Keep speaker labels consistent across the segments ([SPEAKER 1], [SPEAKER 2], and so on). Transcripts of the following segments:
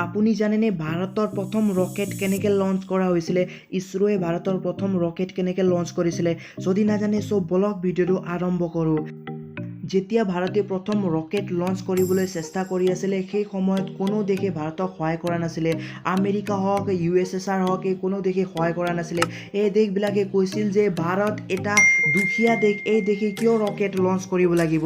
[SPEAKER 1] আপুনি জানেনে ভাৰতৰ প্ৰথম ৰকেট কেনেকৈ লঞ্চ কৰা হৈছিলে? ইছৰোৱে ভাৰতৰ প্ৰথম ৰকেট কেনেকৈ লঞ্চ কৰিছিলে? যদি নাজানে সো বলক ভিডিঅ'টো আৰম্ভ কৰোঁ। যেতিয়া ভাৰতে প্ৰথম ৰকেট লঞ্চ কৰিবলৈ চেষ্টা কৰি আছিলে সেই সময়ত কোনো দেশে ভাৰতক সহায় কৰা নাছিলে। আমেৰিকা হওক USSR হওক কোনো দেশে সহায় কৰা নাছিলে। এই দেশবিলাকে কৈছিল যে ভাৰত এটা দুখীয়া দেশ, এই দেশে কিয় ৰকেট লঞ্চ কৰিব লাগিব।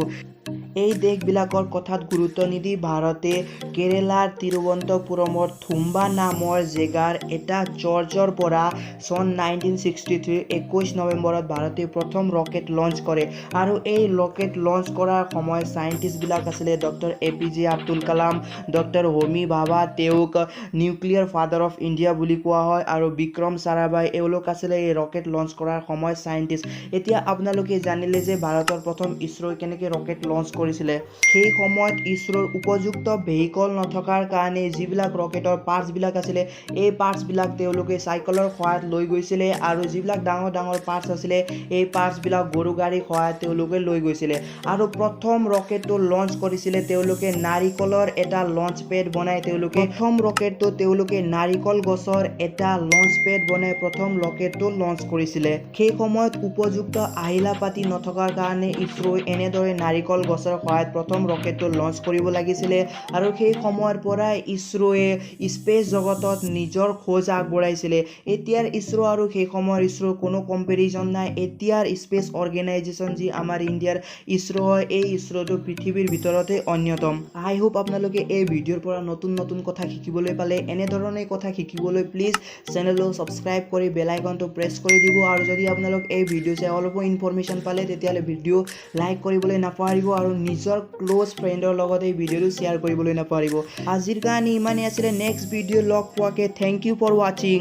[SPEAKER 1] এই দেশবিলাকৰ কথাত গুৰুত্ব নিদি ভাৰতে কেৰেলাৰ তিৰুৱন্তপুৰমৰ থুম্বা নামৰ জেগাৰ এটা চৰ্চৰ পৰা চন 1963 21 নৱেম্বৰত ভাৰতে প্ৰথম ৰকেট লঞ্চ কৰে। আৰু এই ৰকেট লঞ্চ কৰাৰ সময়ত চাইণ্টিষ্টবিলাক আছিলে doctor APJ Abdul Kalam, doctor Homi ভাবা, তেওঁক নিউক্লিয়াৰ ফাদাৰ অফ ইণ্ডিয়া বুলি কোৱা হয়, আৰু বিক্ৰম চাৰাভাই, এওঁলোক আছিলে এই ৰকেট লঞ্চ কৰাৰ সময়ত চাইণ্টিষ্ট। এতিয়া আপোনালোকে জানিলে যে ভাৰতৰ প্ৰথম ইছৰোই কেনেকৈ ৰকেট লঞ্চ কৰিছিলে। সেই সময়ত ইছৰোৰ উপযুক্ত ভেহিকল নথকাৰ কাৰণে যিবিলাক ৰকেটৰ পাৰ্টছবিলাক আছিলে এই পাৰ্টছবিলাক তেওঁলোকে চাইকেলৰ সহায়ত লৈ গৈছিলে, আৰু যিবিলাক ডাঙৰ ডাঙৰ পাৰ্টছ আছিলে এই পাৰ্টছবিলাক গৰু গাড়ীৰ সহায়ত তেওঁলোকে লৈ গৈছিলে। আৰু প্ৰথম ৰকেটটো লঞ্চ কৰিছিলে তেওঁলোকে নাৰিকলৰ এটা লঞ্চ পেড বনাই প্ৰথম ৰকেটটো তেওঁলোকে নাৰিকল গছৰ এটা লঞ্চ পেড বনাই প্ৰথম ৰকেটটো লঞ্চ কৰিছিলে। সেই সময়ত উপযুক্ত আহিলা পাতি নথকাৰ কাৰণে ইছৰোই এনেদৰে নাৰিকল গছৰ সহায়ত প্ৰথম ৰকেটটো লঞ্চ কৰিব লাগিছিলে। আৰু সেই সময়ৰ পৰাই ইছৰোৱে স্পেচ জগতত নিজৰ খোজ আগবঢ়াইছিলে। এতিয়াৰ ইছৰো আৰু সেই সময়ৰ ইছৰোৰ কোনো কম্পেৰিজন নাই। এতিয়াৰ স্পেচ অৰ্গেনাইজেশ্যন যি আমাৰ ইণ্ডিয়াৰ ইছৰো হয়, এই ইছৰোটো পৃথিৱীৰ ভিতৰতে অন্যতম। আই হোপ আপোনালোকে এই ভিডিঅ'ৰ পৰা নতুন নতুন কথা শিকিবলৈ পালে। এনেধৰণে কথা শিকিবলৈ প্লিজ চেনেলটো ছাবস্ক্ৰাইব কৰি বেল আইকনটো প্ৰেছ কৰি দিব। আৰু যদি আপোনালোক এই ভিডিঅ' চাই অলপো ইনফৰমেশ্যন পালে তেতিয়াহ'লে ভিডিঅ' লাইক কৰিবলৈ নাপাহৰিব, আৰু নিজৰ ক্ল'জ ফ্ৰেণ্ডৰ লগত এই ভিডিঅ'টো শ্বেয়াৰ কৰিবলৈ নাপাহৰিব। আজিৰ কাৰণে ইমানেই আছিলে। নেক্সট ভিডিঅ' লগ পোৱাকে থেংক ইউ ফৰ ৱাচিং।